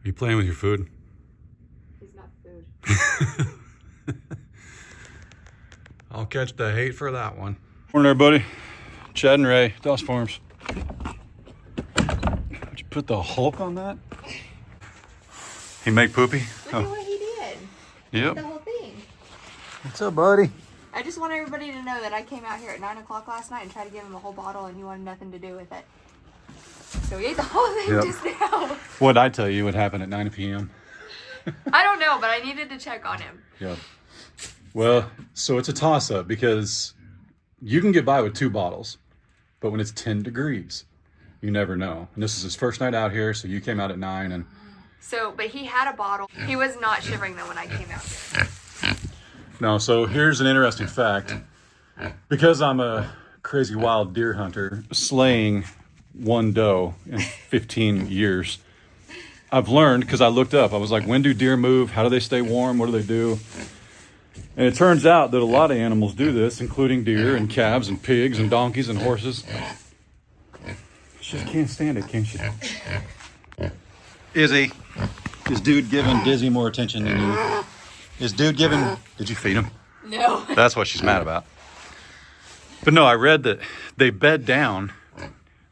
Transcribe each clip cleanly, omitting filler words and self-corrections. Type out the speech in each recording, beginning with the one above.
You playing with your food? He's not food. I'll catch the hate for that one. Morning, everybody. Chad and Ray, Doss Farms. Did you put the Hulk on that? He make poopy? Look at what he did. Yep. The whole thing. What's up, buddy? I just want everybody to know that I came out here at 9 o'clock last night and tried to give him a whole bottle and he wanted nothing to do with it. So he ate the whole thing just now. What'd I tell you would happen at 9 p.m.? I don't know, but I needed to check on him. Yep. Well, so it's a toss-up because you can get by with 2 bottles, but when it's 10 degrees, you never know. And this is his first night out here, so you came out at 9 and... So, but he had a bottle. He was not shivering though when I came out here. No, so here's an interesting fact. Because I'm a crazy wild deer hunter, slaying one doe in 15 years, I've learned, because I looked up, I was like, when do deer move? How do they stay warm? What do they do? And it turns out that a lot of animals do this, including deer and calves and pigs and donkeys and horses. She just can't stand it, can she? Izzy, is dude giving Dizzy more attention than you? Is dude giving... Did you feed him? No. That's what she's mad about. But no, I read that they bed down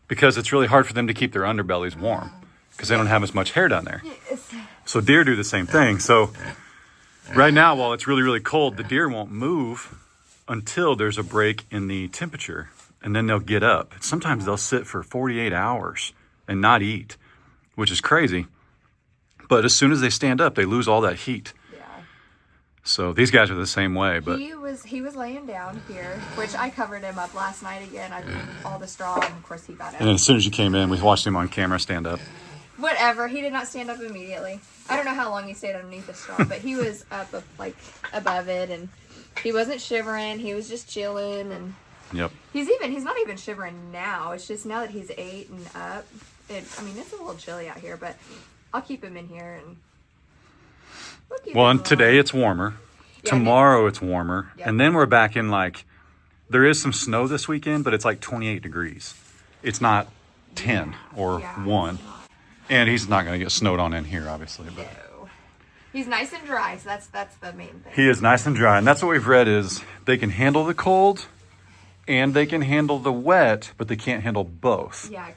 because it's really hard for them to keep their underbellies warm because they don't have as much hair down there. Yes. So deer do the same thing. So right now, while it's really, really cold, the deer won't move until there's a break in the temperature, and then they'll get up. Sometimes they'll sit for 48 hours and not eat, which is crazy. But as soon as they stand up, they lose all that heat. Yeah. So these guys are the same way. But he was laying down here, which I covered him up last night again. I threw all the straw, and of course he got up. and then as soon as you came in, we watched him on camera stand up. Whatever. He did not stand up immediately. I don't know how long he stayed underneath the straw, but he was up like above it, and he wasn't shivering. He was just chilling, and Yep. he's not even shivering now. It's just now that he's 8 and up. It's a little chilly out here, but I'll keep him in here, and we'll keep him Well, and warm. today it's warmer. Yeah, Tomorrow it's warmer. Yep. And then we're back in there is some snow this weekend, but it's like 28 degrees. It's not 10 or Yeah, 1. it's not. And he's not going to get snowed on in here, obviously. But No. He's nice and dry, so that's the main thing. he is nice and dry. And that's what we've read is they can handle the cold and they can handle the wet, but they can't handle both. Yeah,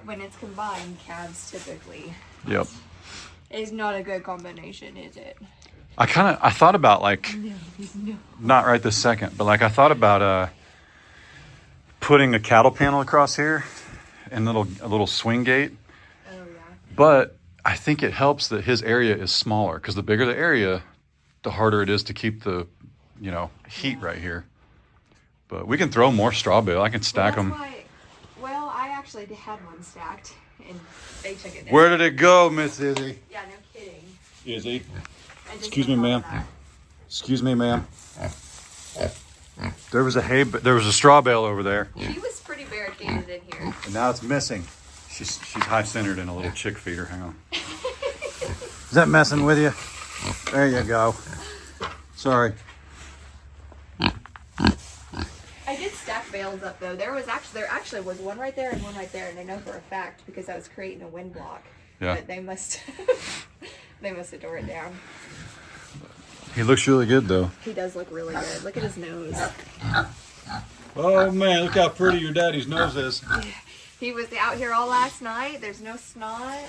when it's combined, calves typically Yep. is not a good combination, is it? I thought about No. not right this second, but I thought about putting a cattle panel across here and a little swing gate. Oh yeah. But I think it helps that his area is smaller because the bigger the area, the harder it is to keep the, heat right here. But we can throw more straw bale. I can stack them. Well, I actually had one stacked, and they took it down. Where did it go, Miss Izzy? Yeah, no kidding. Izzy. I just Excuse me, thought ma'am. of that. Excuse me, ma'am. There was a straw bale over there, She was pretty barricaded in here. and now it's missing. She's high centered in a little chick feeder. Hang on. Is that messing with you? There you go. Sorry. I did stack bales up though. There actually was one right there and one right there, and I know for a fact because I was creating a wind block. Yeah. But they must have tore it down. He looks really good though. He does look really good. Look at his nose. Oh man, look how pretty your daddy's nose is. He was out here all last night. There's no snot.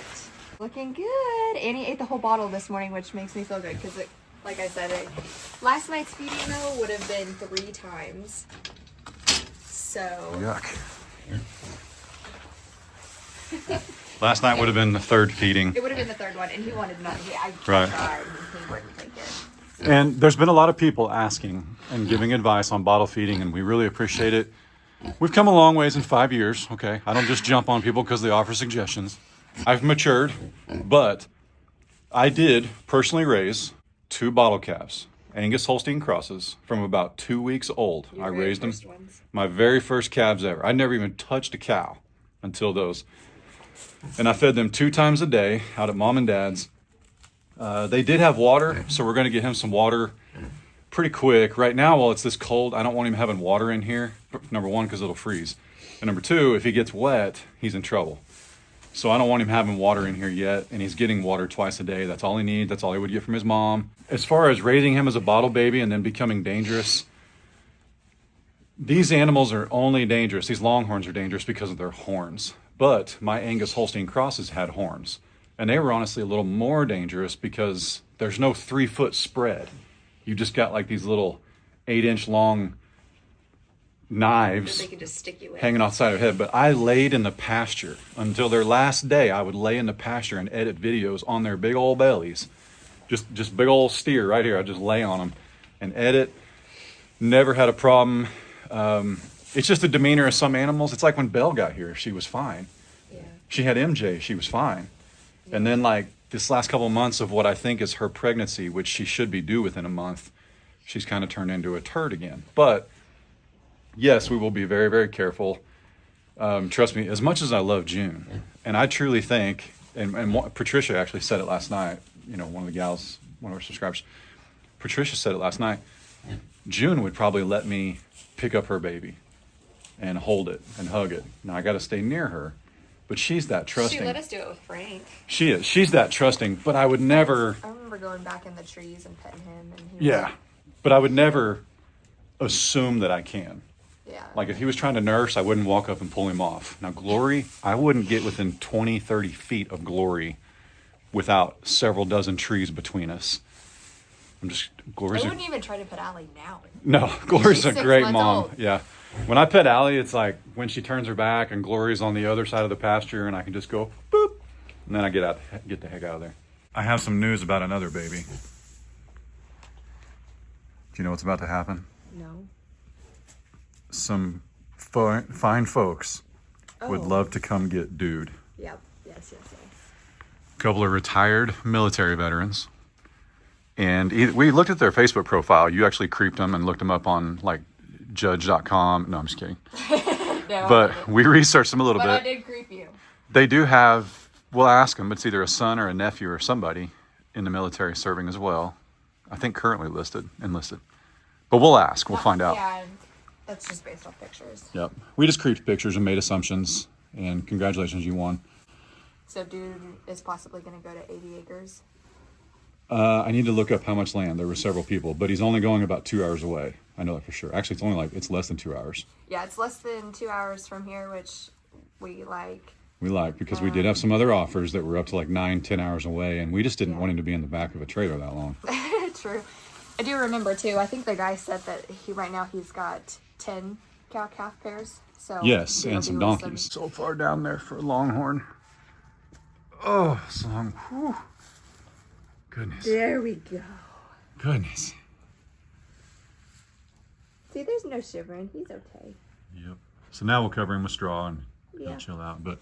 Looking good. And he ate the whole bottle this morning, which makes me feel good because, like I said, last night's feeding though would have been 3 times. So. Yuck. Last night would have been the 3rd feeding. It would have been the 3rd one, and he wanted none. I Right. tried, and he wouldn't take it. And there's been a lot of people asking and giving advice on bottle feeding, and we really appreciate it. We've come a long ways in 5 years, okay? I don't just jump on people because they offer suggestions. I've matured, but I did personally raise 2 bottle calves, Angus Holstein crosses, from about 2 weeks old. I raised them, my very first calves ever. I never even touched a cow until those. And I fed them 2 times a day out at Mom and Dad's. They did have water, so we're going to get him some water pretty quick. Right now, while it's this cold, I don't want him having water in here. Number 1, because it'll freeze. And number 2, if he gets wet, he's in trouble. So I don't want him having water in here yet, and he's getting water twice a day. That's all he needs. That's all he would get from his mom. As far as raising him as a bottle baby and then becoming dangerous, these animals are only dangerous. These longhorns are dangerous because of their horns. But my Angus Holstein crosses had horns, and they were honestly a little more dangerous because there's no 3-foot spread. You just got like these little 8-inch long knives They can just stick you with. hanging off the side of their head. But I laid in the pasture until their last day. I would lay in the pasture and edit videos on their big old bellies. Just big old steer right here. I just lay on them and edit. Never had a problem. It's just the demeanor of some animals. It's like when Belle got here, she was fine. Yeah. She had MJ, she was fine. Yeah. And then like this last couple of months of what I think is her pregnancy, which she should be due within a month, she's kind of turned into a turd again. But yes, we will be very, very careful. Trust me, as much as I love June, and I truly think, and Patricia actually said it last night, you know, one of the gals, one of our subscribers, Patricia said it last night, June would probably let me pick up her baby and hold it and hug it. Now I got to stay near her, but she's that trusting. She let us do it with Frank. She is. She's that trusting, but I would never. I remember going back in the trees and petting him, and he was Yeah, but I would never assume that I can. yeah. Like if he was trying to nurse, I wouldn't walk up and pull him off. Now Glory, I wouldn't get within 20, 30 feet of Glory without several dozen trees between us. Glory's I wouldn't even try to put Allie now. No, Glory's She's a 6 great months mom. old. Yeah. When I pet Allie, it's like when she turns her back and Glory's on the other side of the pasture and I can just go boop, and then I get the heck out of there. I have some news about another baby. Do you know what's about to happen? No. Some fine folks would Oh. love to come get Dude. Yep. Yes. A couple of retired military veterans. And we looked at their Facebook profile. You actually creeped them and looked them up on like judge.com. No, I'm just kidding. No, But we researched them a little but I bit. did creep you. They do have, we'll ask them, it's either a son or a nephew or somebody in the military serving as well. I think currently enlisted. But we'll ask, we'll find out. Yeah, and that's just based off pictures. Yep. We just creeped pictures and made assumptions. And congratulations, you won. So Dude is possibly going to go to 80 acres. I need to look up how much land. There were several people, but he's only going about 2 hours away. I know that for sure. Actually, it's less than 2 hours. Yeah, it's less than 2 hours from here, which we like. Because we did have some other offers that were up to like 9-10 hours away, and we just didn't want him to be in the back of a trailer that long. True. I do remember too. I think the guy said that right now he's got 10 cow-calf pairs. So Yes, it'll and some be with donkeys. So far down there for a longhorn. Oh, so long. Whew. Goodness. There we go. Goodness. See, there's no shivering. He's okay. Yep. So now we'll cover him with straw and he'll Yeah. chill out. But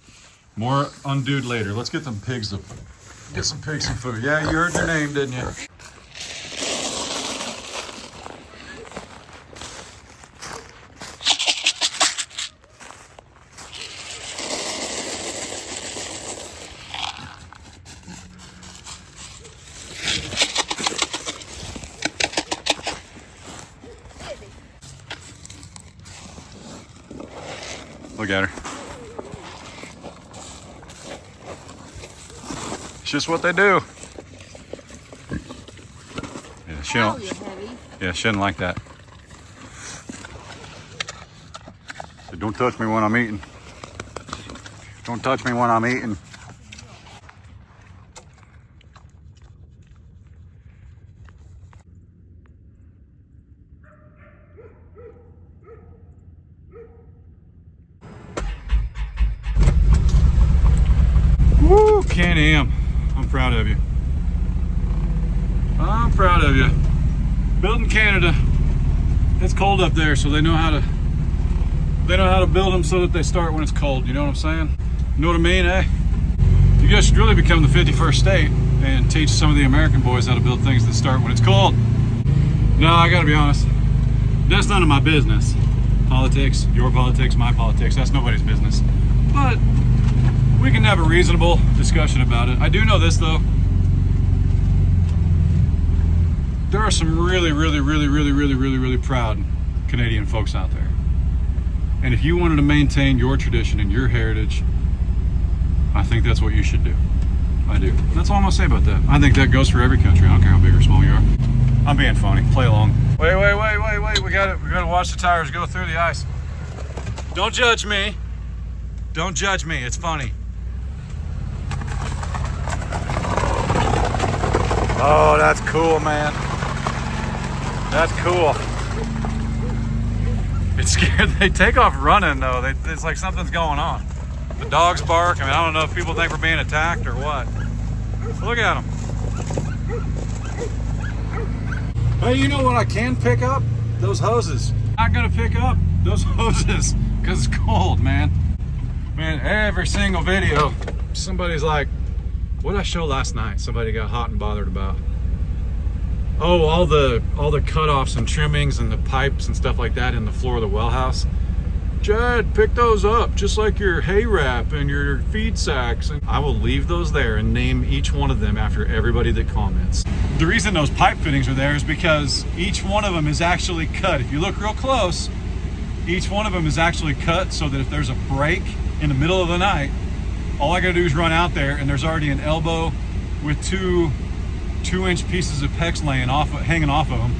more on Dude later. Let's get some pigs some food. Yeah, you heard their name, didn't you? Look at her. It's just what they do. Yeah, she don't. Yeah, she didn't like that. So don't touch me when I'm eating. Don't touch me when I'm eating. Woo, Can-Am. I'm proud of you. I'm proud of you. Built in Canada. It's cold up there, so they know how to build them so that they start when it's cold. You know what I'm saying? You know what I mean, eh? You guys should really become the 51st state and teach some of the American boys how to build things that start when it's cold. No, I gotta be honest. That's none of my business. Politics, your politics, my politics, that's nobody's business. But we can have a reasonable discussion about it. I do know this though. There are some really proud Canadian folks out there. And if you wanted to maintain your tradition and your heritage, I think that's what you should do. I do. That's all I'm gonna say about that. I think that goes for every country. I don't care how big or small you are. I'm being funny. Play along. Wait. We gotta watch the tires go through the ice. Don't judge me. Don't judge me. It's funny. Oh, that's cool, man. That's cool. It's scared. They take off running though. It's like something's going on. The dogs bark. I mean, I don't know if people think we're being attacked or what. Look at them. Hey, you know what I can pick up? Those hoses. Not gonna pick up those hoses because it's cold, man. Man, every single video, somebody's like, what did I show last night? Somebody got hot and bothered about. Oh, all the cutoffs and trimmings and the pipes and stuff like that in the floor of the well house. Chad, pick those up, just like your hay wrap and your feed sacks. And I will leave those there and name each one of them after everybody that comments. The reason those pipe fittings are there is because each one of them is actually cut. If you look real close, each one of them is actually cut so that if there's a break in the middle of the night, all I gotta do is run out there and there's already an elbow with two 2-inch pieces of PEX hanging off of them,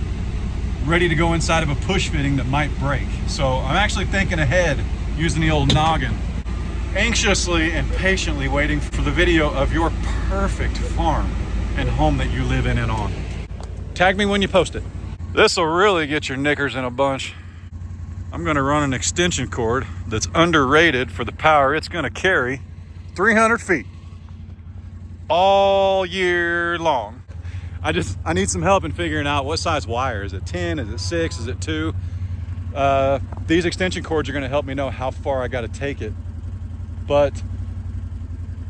ready to go inside of a push fitting that might break. So I'm actually thinking ahead using the old noggin. Anxiously and patiently waiting for the video of your perfect farm and home that you live in and on. Tag me when you post it. This will really get your knickers in a bunch. I'm gonna run an extension cord that's underrated for the power it's gonna carry 300 feet all year long. I need some help in figuring out what size wire. Is it 10? Is it 6? Is it 2? These extension cords are gonna help me know how far I gotta take it. But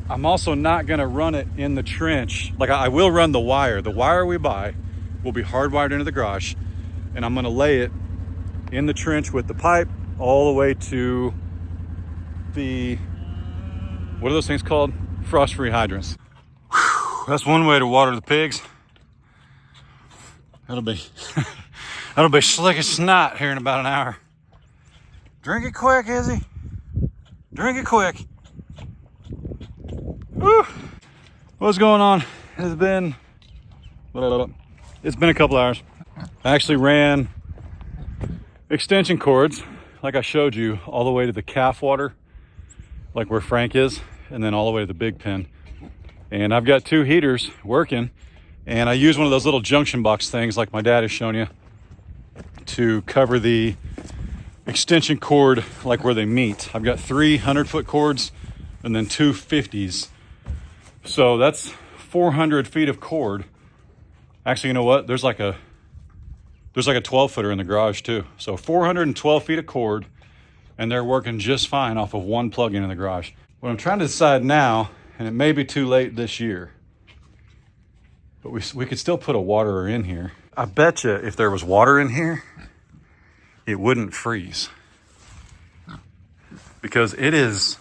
I'm also not gonna run it in the trench. Like I will run the wire. The wire we buy will be hardwired into the garage, and I'm gonna lay it in the trench with the pipe all the way to the, what are those things called? Frost-free hydrants. Whew, that's one way to water the pigs. That'll be slick as snot here in about an hour. Drink it quick, Izzy. Drink it quick. Whew. What's going on? It's been a couple hours. I actually ran extension cords, like I showed you, all the way to the calf water, like where Frank is, and then all the way to the big pen. And I've got 2 heaters working, and I use one of those little junction box things like my dad has shown you to cover the extension cord like where they meet. I've got 3 100-foot cords and then 2 50s. So that's 400 feet of cord. Actually, you know what? There's like a 12-footer in the garage too. So 412 feet of cord, and they're working just fine off of 1 plug-in in the garage. What I'm trying to decide now, and it may be too late this year, but we could still put a waterer in here. I bet you if there was water in here, it wouldn't freeze. Because it is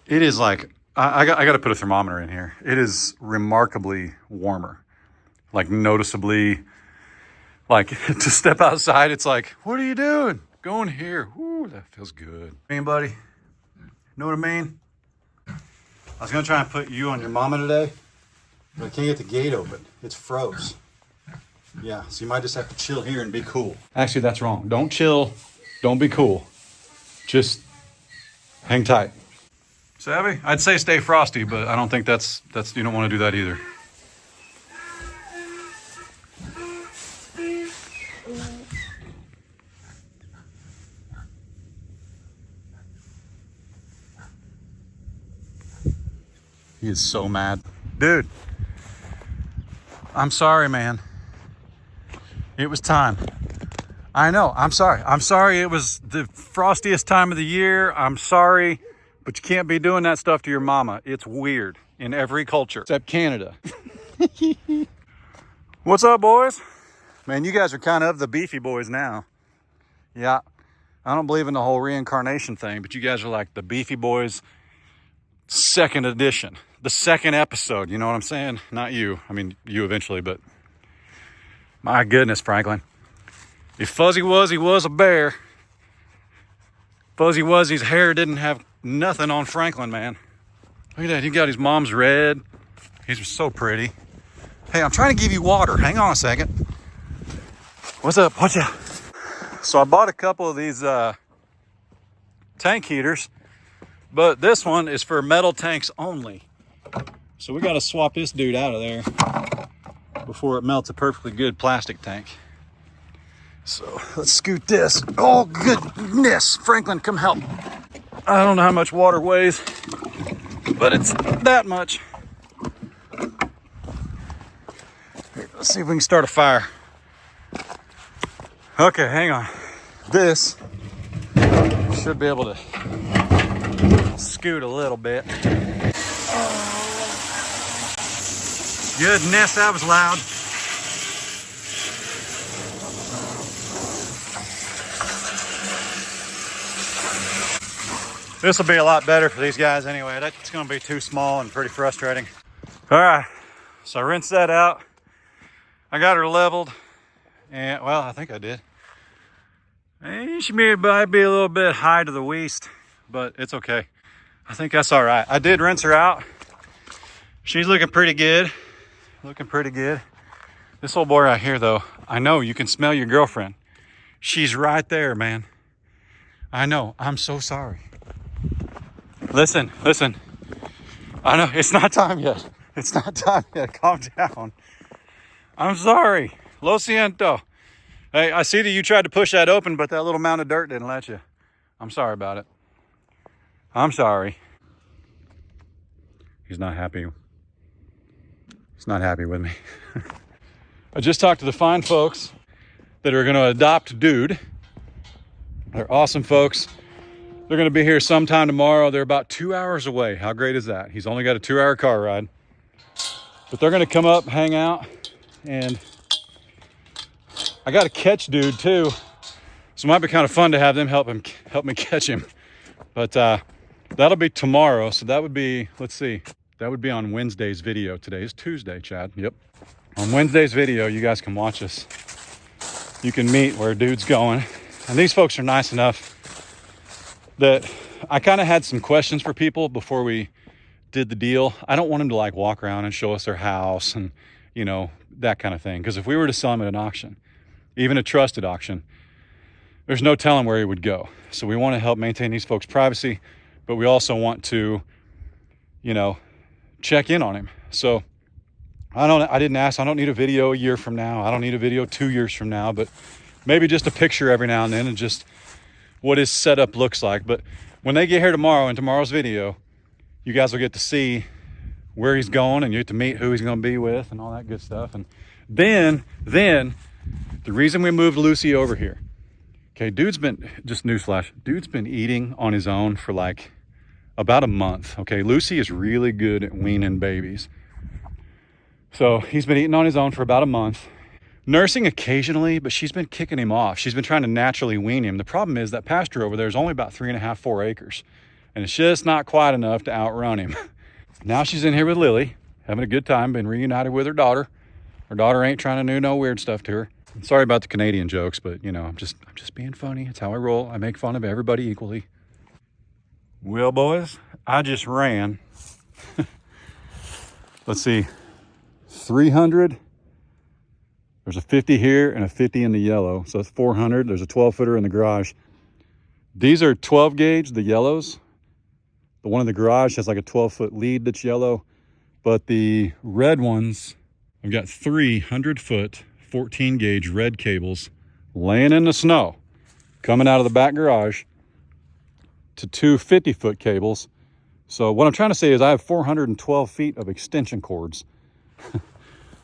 like, I got to put a thermometer in here. It is remarkably warmer. Like noticeably, like to step outside, it's like, what are you doing? Go in here. Ooh, that feels good. Mean, buddy? Know what I mean? I was gonna try and put you on your mama today, but I can't get the gate open. It's froze. Yeah, so you might just have to chill here and be cool. Actually, that's wrong. Don't chill. Don't be cool. Just hang tight. Savvy? I'd say stay frosty, but I don't think that's you don't want to do that either. He is so mad. Dude, I'm sorry, man. It was time. I know, I'm sorry. I'm sorry it was the frostiest time of the year. I'm sorry, but you can't be doing that stuff to your mama. It's weird in every culture, except Canada. What's up, boys? Man, you guys are kind of the beefy boys now. Yeah, I don't believe in the whole reincarnation thing, but you guys are like the beefy boys, 2nd edition. The 2nd episode, you know what I'm saying? Not you. I mean, you eventually, but my goodness, Franklin. If Fuzzy Wuzzy was a bear, Fuzzy Wuzzy's hair didn't have nothing on Franklin, man. Look at that, he got his mom's red. He's so pretty. Hey, I'm trying to give you water. Hang on a second. What's up? Watch out. So I bought a couple of these tank heaters, but this one is for metal tanks only. So we got to swap this dude out of there before it melts a perfectly good plastic tank. So let's scoot this. Oh goodness, Franklin, come help. I don't know how much water weighs, but it's that much. Here, let's see if we can start a fire. Okay, hang on. This should be able to scoot a little bit. Goodness, that was loud. This will be a lot better for these guys anyway. That's going to be too small and pretty frustrating. All right, so I rinsed that out. I got her leveled, and well, I think I did. She might be a little bit high to the waist, but it's okay. I think that's all right. I did rinse her out. She's looking pretty good. Looking pretty good. This old boy right here, though, I know you can smell your girlfriend. She's right there, man. I know. I'm so sorry. Listen. I know it's not time yet. It's not time yet. Calm down. I'm sorry. Lo siento. Hey, I see that you tried to push that open, but that little mound of dirt didn't let you. I'm sorry about it. I'm sorry. He's not happy. He's not happy with me. I just talked to the fine folks that are going to adopt Dude. They're awesome folks. They're going to be here sometime tomorrow. They're about 2 hours away. How great is that? He's only got a 2-hour car ride. But they're going to come up, hang out, and I got to catch Dude too. So it might be kind of fun to have them help me catch him. But that'll be tomorrow. So that would be, let's see, that would be on Wednesday's video. Today is Tuesday, Chad. Yep. On Wednesday's video, you guys can watch us. You can meet where Dude's going. And these folks are nice enough that I kind of had some questions for people before we did the deal. I don't want them to like walk around and show us their house and, you know, that kind of thing. Because if we were to sell him at an auction, even a trusted auction, there's no telling where he would go. So we want to help maintain these folks' privacy, but we also want to, you know, check in on him. So I didn't ask. I don't need a video a year from now. I don't need a video 2 years from now, but maybe just a picture every now and then and just what his setup looks like. But when they get here tomorrow in tomorrow's video, you guys will get to see where he's going and you get to meet who he's going to be with and all that good stuff. And then the reason we moved Lucy over here, okay, Dude's been, just newsflash, Dude's been eating on his own for like about a month. Okay, Lucy is really good at weaning babies. So he's been eating on his own for about a month. Nursing occasionally, but she's been kicking him off. She's been trying to naturally wean him. The problem is that pasture over there is only about 3.5, 4 acres. And it's just not quite enough to outrun him. Now she's in here with Lily, having a good time, been reunited with her daughter. Her daughter ain't trying to do no weird stuff to her. Sorry about the Canadian jokes, but you know, I'm just being funny. It's how I roll. I make fun of everybody equally. Well, boys, I just ran. Let's see, 300. There's a 50 here and a 50 in the yellow. So that's 400. There's a 12-footer in the garage. These are 12 gauge, the yellows. The one in the garage has like a 12-foot lead that's yellow. But the red ones, I've got 300-foot, 14 gauge red cables laying in the snow, coming out of the back garage to 2 50-foot cables. So what I'm trying to say is I have 412 feet of extension cords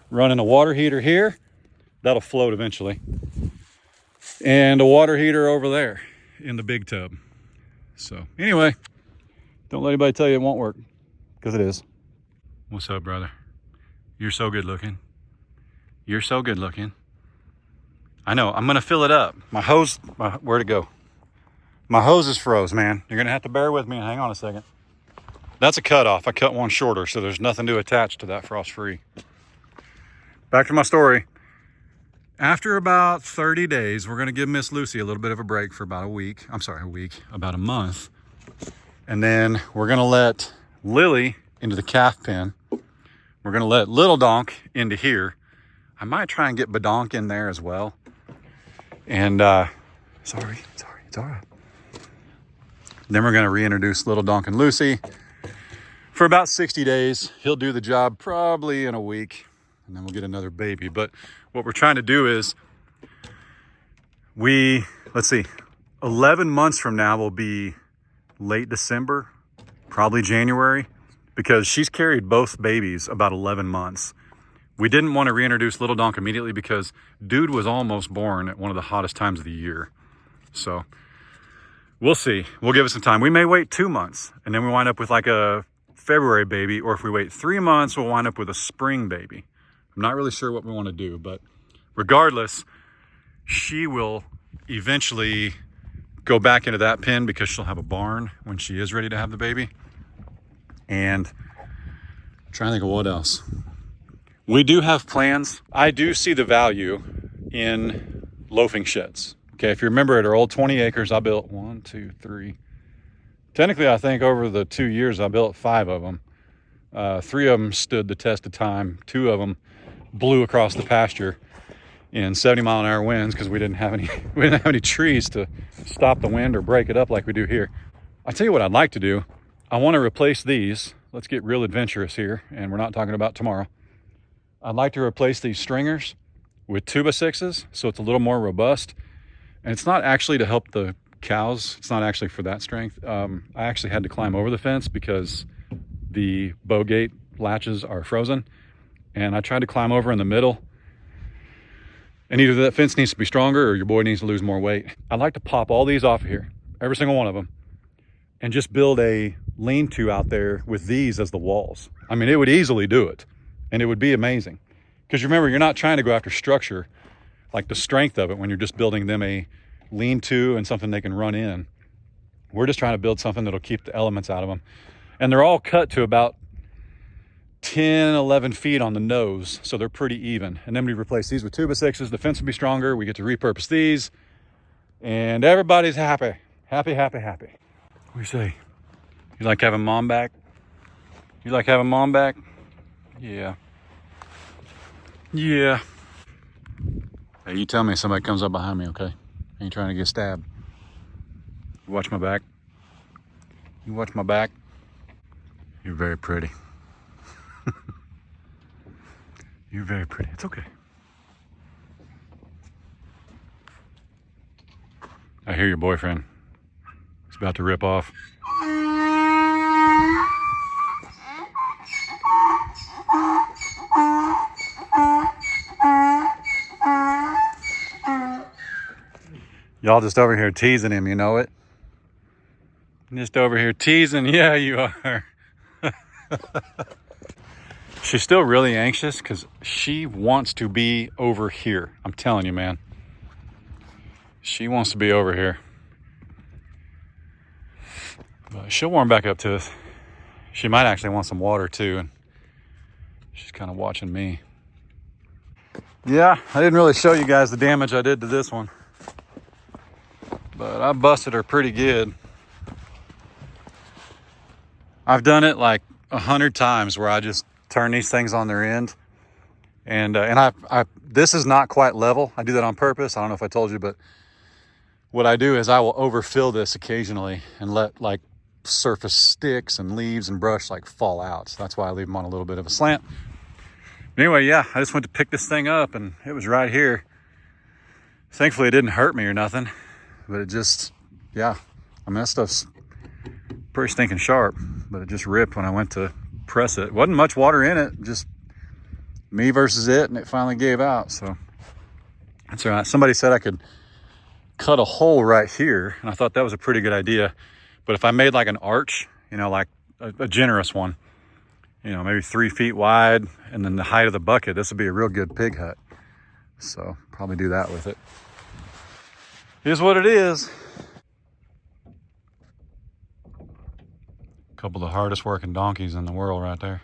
running a water heater here. That'll float eventually. And a water heater over there in the big tub. So anyway, don't let anybody tell you it won't work, because it is. What's up, brother? You're so good looking. You're so good looking. I know, I'm gonna fill it up. My hose, where'd it go? My hose is froze, man. You're gonna have to bear with me and hang on a second. That's a cutoff. I cut one shorter, so there's nothing to attach to that frost-free. Back to my story. After about 30 days, we're going to give Miss Lucy a little bit of a break for about a week. I'm sorry, about a month. And then we're going to let Lily into the calf pen. We're going to let little donk into here. I might try and get badonk in there as well. And sorry, it's all right. Then we're going to reintroduce little donk and Lucy for about 60 days. He'll do the job probably in a week, and then we'll get another baby. But what we're trying to do is let's see, 11 months from now will be late December, probably January, because she's carried both babies about 11 months. We didn't want to reintroduce little donk immediately because dude was almost born at one of the hottest times of the year. So we'll see. We'll give it some time. We may wait 2 months and then we wind up with like a February baby, or if we wait 3 months, we'll wind up with a spring baby. I'm not really sure what we want to do, but regardless, she will eventually go back into that pen because she'll have a barn when she is ready to have the baby. And I'm trying to think of what else. We do have plans. I do see the value in loafing sheds. Okay, if you remember at our old 20 acres, I built 1, 2, 3. Technically, I think over the 2 years, I built 5 of them. 3 of them stood the test of time. 2 of them blew across the pasture in 70-mile-an-hour winds because we didn't have any trees to stop the wind or break it up like we do here. I tell you what I'd like to do. I want to replace these. Let's get real adventurous here, and we're not talking about tomorrow. I'd like to replace these stringers with 2x6s so it's a little more robust. And it's not actually to help the cows. It's not actually for that strength. I actually had to climb over the fence because the bow gate latches are frozen. And I tried to climb over in the middle. And either that fence needs to be stronger or your boy needs to lose more weight. I'd like to pop all these off of here, every single one of them, and just build a lean-to out there with these as the walls. I mean, it would easily do it. And it would be amazing. Because remember, you're not trying to go after structure, like the strength of it when you're just building them a lean-to and something they can run in. We're just trying to build something that'll keep the elements out of them. And they're all cut to about 10, 11 feet on the nose, so they're pretty even. And then we replace these with 2x6s. The fence will be stronger. We get to repurpose these. And everybody's happy. Happy, happy, happy. What do you say? You like having mom back? You like having mom back? Yeah. Yeah. Hey, you tell me if somebody comes up behind me, okay? I ain't trying to get stabbed. You watch my back. You watch my back. You're very pretty. You're very pretty. It's okay. I hear your boyfriend. He's about to rip off. Y'all just over here teasing him, you know it? Just over here teasing. Yeah, you are. She's still really anxious because she wants to be over here. I'm telling you, man. She wants to be over here. But she'll warm back up to us. She might actually want some water too. And she's kind of watching me. Yeah, I didn't really show you guys the damage I did to this one. But I busted her pretty good. I've done it like 100 times where I just turn these things on their end. And this is not quite level. I do that on purpose. I don't know if I told you, but what I do is I will overfill this occasionally and let like surface sticks and leaves and brush like fall out. So that's why I leave them on a little bit of a slant. But anyway, yeah, I just went to pick this thing up and it was right here. Thankfully, it didn't hurt me or nothing. But it just, yeah, I mean, that stuff's pretty stinking sharp, but it just ripped when I went to press it. Wasn't much water in it, just me versus it, and it finally gave out, so that's all right. Somebody said I could cut a hole right here, and I thought that was a pretty good idea. But if I made like an arch, you know, like a generous one, you know, maybe 3 feet wide, and then the height of the bucket, this would be a real good pig hut. So probably do that with it. Here's what it is. A couple of the hardest working donkeys in the world right there.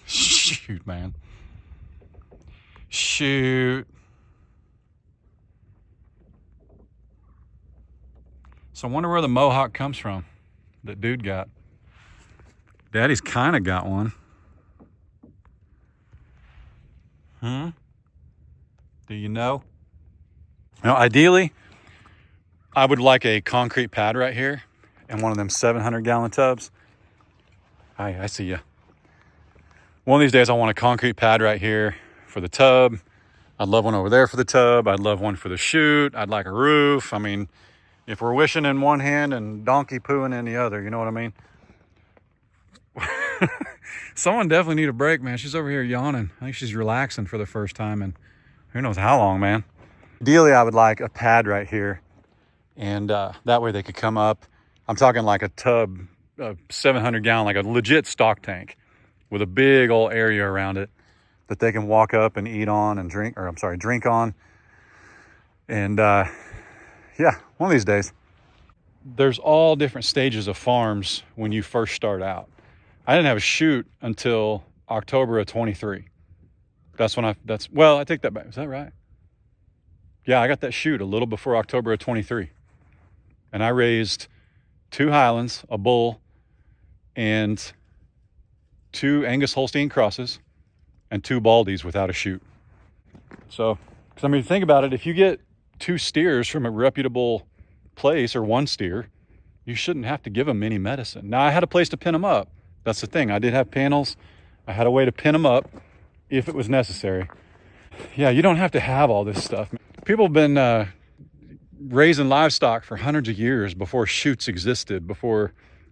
Shoot, man. Shoot. So I wonder where the mohawk comes from that dude got. Daddy's kind of got one. Do you know? Now, ideally, I would like a concrete pad right here and one of them 700-gallon tubs. Hi, I see you. One of these days, I want a concrete pad right here for the tub. I'd love one over there for the tub. I'd love one for the chute. I'd like a roof. I mean, if we're wishing in one hand and donkey pooing in the other, you know what I mean? Someone definitely need a break, man. She's over here yawning. I think she's relaxing for the first time in who knows how long, man. Ideally, I would like a pad right here, and that way they could come up. I'm talking like a tub, 700-gallon, like a legit stock tank with a big old area around it that they can walk up and eat on and drink, or I'm sorry, drink on. And yeah, one of these days. There's all different stages of farms when you first start out. I didn't have a chute until October of 23. That's when I take that back. Is that right? Yeah, I got that chute a little before October of 23. And I raised 2 Highlands, a bull, and 2 Angus Holstein crosses, and 2 Baldies without a chute. So, because I mean, think about it, if you get 2 steers from a reputable place or 1 steer, you shouldn't have to give them any medicine. Now, I had a place to pin them up. That's the thing. I did have panels. I had a way to pin them up if it was necessary. Yeah, you don't have to have all this stuff. People have been raising livestock for hundreds of years before chutes existed, before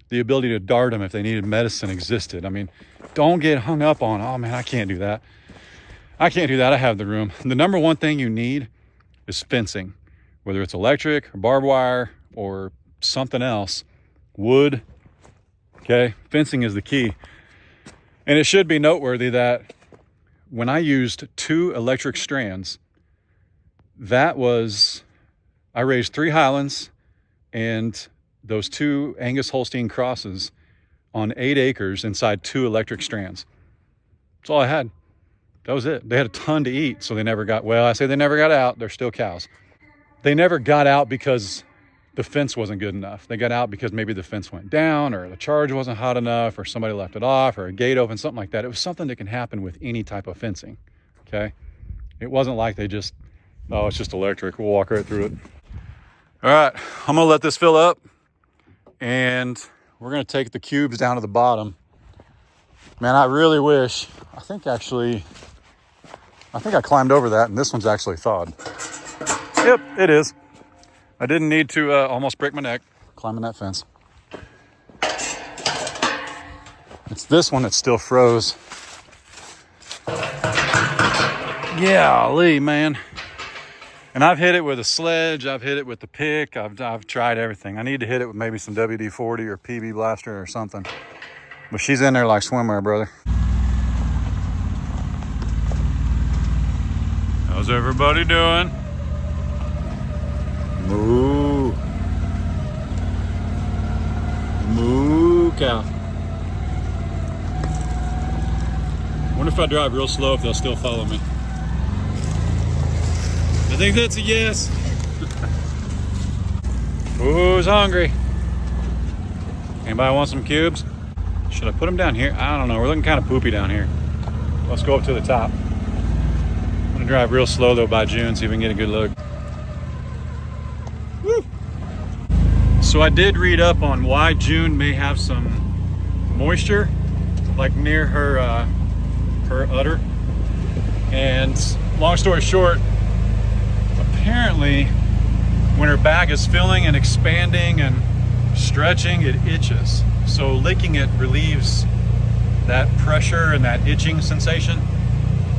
the ability to dart them if they needed medicine existed. I mean, don't get hung up on, oh man, I can't do that. I can't do that. I have the room. The number one thing you need is fencing, whether it's electric or barbed wire or something else, wood. Okay, fencing is the key. And it should be noteworthy that when I used 2 electric strands, I raised 3 Highlands and those 2 Angus Holstein crosses on 8 acres inside 2 electric strands. That's all I had. That was it. They had a ton to eat, so they never got, well, I say they never got out. They're still cows. They never got out because the fence wasn't good enough. They got out because maybe the fence went down or the charge wasn't hot enough or somebody left it off or a gate open, something like that. It was something that can happen with any type of fencing, okay? It wasn't like they just, oh, it's just electric. We'll walk right through it. All right, I'm gonna let this fill up and we're gonna take the cubes down to the bottom. Man, I really wish, I think I climbed over that and this one's actually thawed. Yep, it is. I didn't need to almost break my neck climbing that fence. It's this one that still froze. Golly, man. And I've hit it with a sledge. I've hit it with the pick. I've tried everything. I need to hit it with maybe some WD-40 or PB Blaster or something. But she's in there like swimwear, brother. How's everybody doing? Moo. Moo cow. Wonder if I drive real slow if they'll still follow me. I think that's a yes. Who's hungry? Anybody want some cubes? Should I put them down here? I don't know. We're looking kind of poopy down here. Let's go up to the top. I'm gonna drive real slow though by June, see if we can get a good look. Woo! So I did read up on why June may have some moisture, like near her udder. And long story short, apparently when her bag is filling and expanding and stretching, it itches. So licking it relieves that pressure and that itching sensation.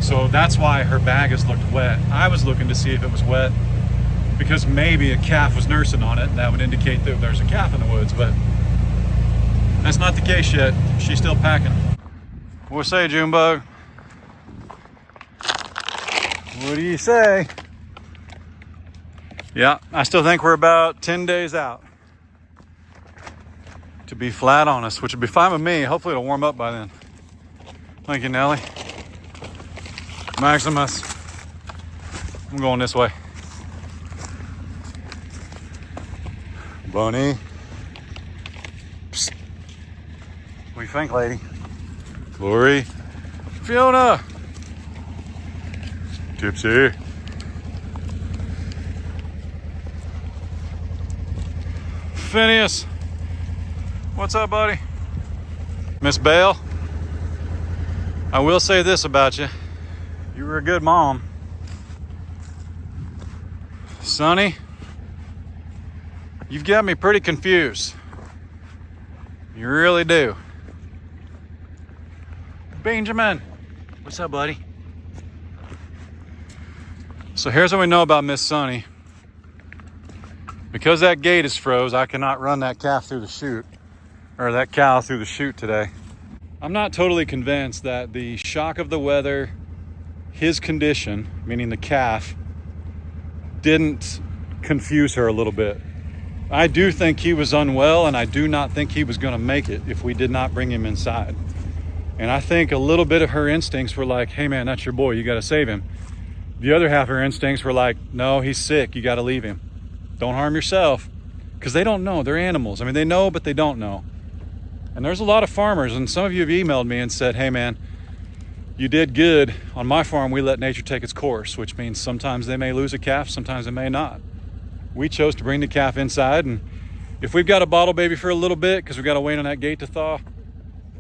So that's why her bag has looked wet. I was looking to see if it was wet because maybe a calf was nursing on it and that would indicate that there's a calf in the woods, but that's not the case yet. She's still packing. What say, Junebug? What do you say? Yeah, I still think we're about 10 days out, to be flat honest, which would be fine with me. Hopefully it'll warm up by then. Thank you, Nelly. Maximus. I'm going this way. Bunny. Psst. What do you think, lady? Lori? Fiona? Tipsy? Phineas? What's up, buddy? Miss Bale? I will say this about you. You were a good mom. Sonny? You've got me pretty confused. You really do. Benjamin, what's up, buddy? So here's what we know about Miss Sunny. Because that gate is froze, I cannot run that calf through the chute, or that cow through the chute today. I'm not totally convinced that the shock of the weather, his condition, meaning the calf, didn't confuse her a little bit. I do think he was unwell, and I do not think he was going to make it if we did not bring him inside. And I think a little bit of her instincts were like, hey man, that's your boy, you got to save him. The other half of her instincts were like, no, he's sick, you got to leave him. Don't harm yourself. Because they don't know, they're animals. I mean, they know, but they don't know. And there's a lot of farmers, and some of you have emailed me and said, hey man, you did good. On my farm, we let nature take its course, which means sometimes they may lose a calf, sometimes they may not. We chose to bring the calf inside, and if we've got a bottle baby for a little bit because we've got to wait on that gate to thaw,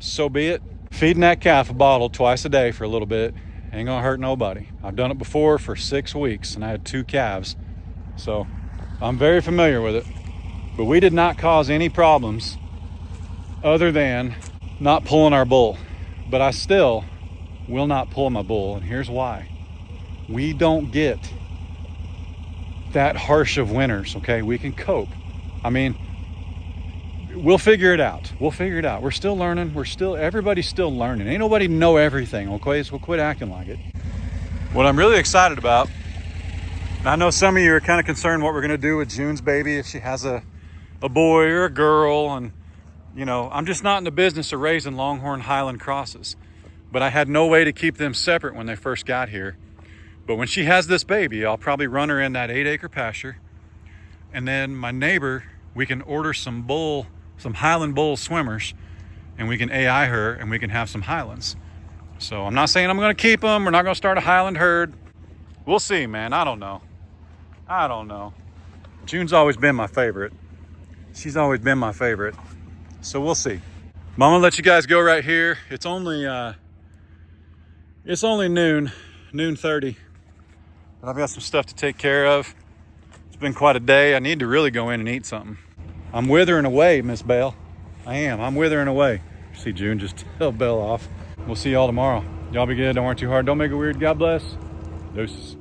so be it. Feeding that calf a bottle twice a day for a little bit ain't gonna hurt nobody. I've done it before for 6 weeks, and I had 2 calves, so I'm very familiar with it. But we did not cause any problems other than not pulling our bull. But I still will not pull my bull, and here's why. We don't get that harsh of winters, okay? We can cope. I mean, we'll figure it out. We'll figure it out. We're still learning. Everybody's still learning. Ain't nobody know everything, okay? So we'll quit acting like it. What I'm really excited about, and I know some of you are kind of concerned what we're gonna do with June's baby, if she has a boy or a girl, and you know, I'm just not in the business of raising Longhorn Highland crosses. But I had no way to keep them separate when they first got here. But when she has this baby, I'll probably run her in that 8-acre pasture. And then my neighbor, we can order some Highland bull swimmers, and we can AI her, and we can have some Highlands. So I'm not saying I'm gonna keep them. We're not gonna start a Highland herd. We'll see, man. I don't know. June's always been my favorite. She's always been my favorite. So we'll see. I'm gonna let you guys go right here. It's only noon 30. But I've got some stuff to take care of. It's been quite a day. I need to really go in and eat something. I'm withering away, Miss Belle. I am. I'm withering away. See June just tell Belle off. We'll see y'all tomorrow. Y'all be good. Don't work too hard. Don't make it weird. God bless. Deuces.